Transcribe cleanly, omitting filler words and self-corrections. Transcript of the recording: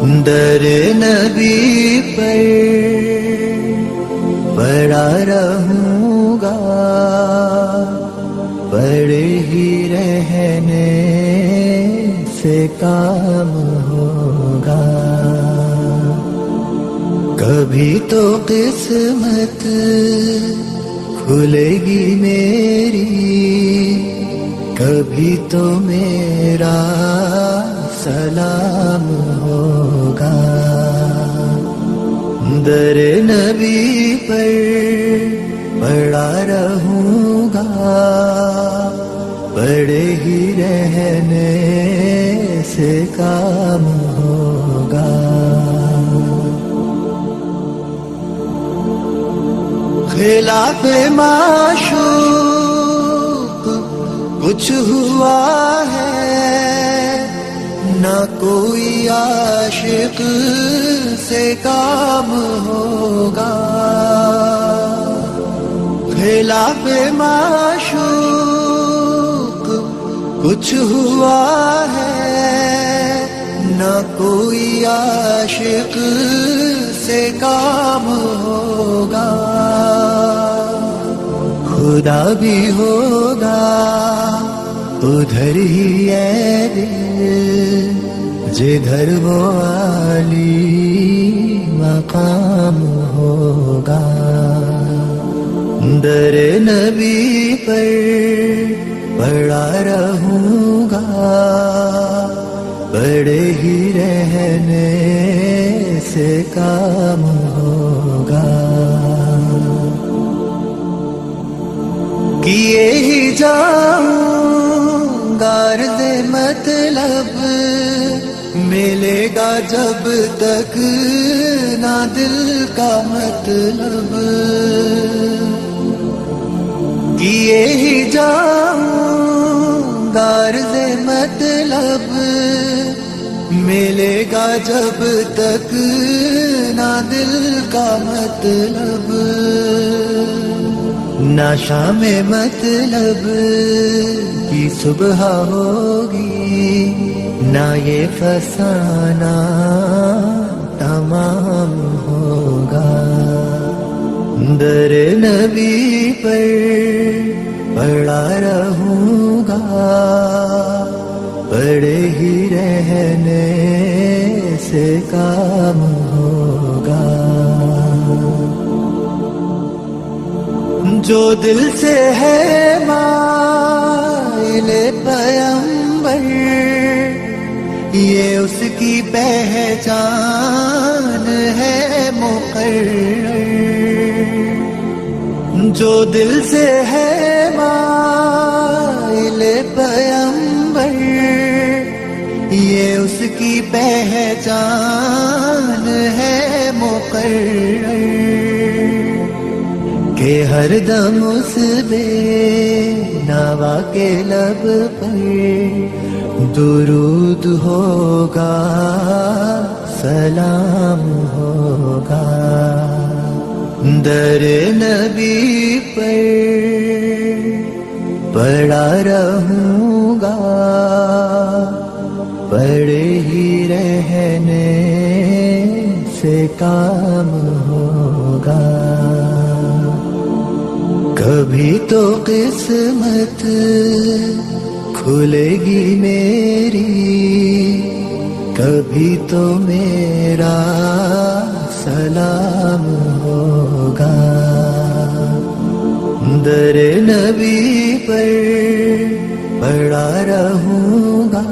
در نبی پر پڑا رہوں گا، پڑے ہی رہنے سے کام ہوگا. کبھی تو قسمت کھلے گی میری، کبھی تو میرا سلام ہوگا. در نبی پر پڑا رہوں گا، پڑے ہی رہنے سے کام ہوگا. خلاف معشوق کچھ ہوا ہے، نہ کوئی عاشق سے کام ہوگا. خلاف معشوق کچھ ہوا ہے، نہ کوئی عاشق سے کام ہوگا. خدا بھی ہوگا ادھر ہی ہے دل، جدھر وہ عالی مقام ہوگا. در نبی پر پڑا رہوں گا، پڑے ہی رہنے سے کام ہوگا. کیے ہی جاؤں گا عرض مطلب، ملے گا جب تک نہ دل کا مطلب. کیے ہی جاؤں گا عرض مطلب، ملے گا جب تک نہ دل کا مطلب. نہ شام مطلب کی صبح ہوگی، نہ یہ فسانہ تمام ہوگا. در نبی پر پڑا رہوں گا، پڑے ہی رہنے سے کام ہوگا. جو دل سے ہے مائل پیغمبر، یہ اس کی پہچان ہے مقرر. جو دل سے ہے مائل پیغمبر، یہ اس کی پہچان ہے مقرر. کہ ہر دم اس بے نوا کے لب پر درود ہوگا، سلام ہوگا. در نبی پر پڑا رہوں گا، پڑے ہی رہنے سے کام ہوگا. کبھی تو قسمت کھلے گی میری، کبھی تو میرا سلام ہوگا. در نبی پر پڑا رہوں گا،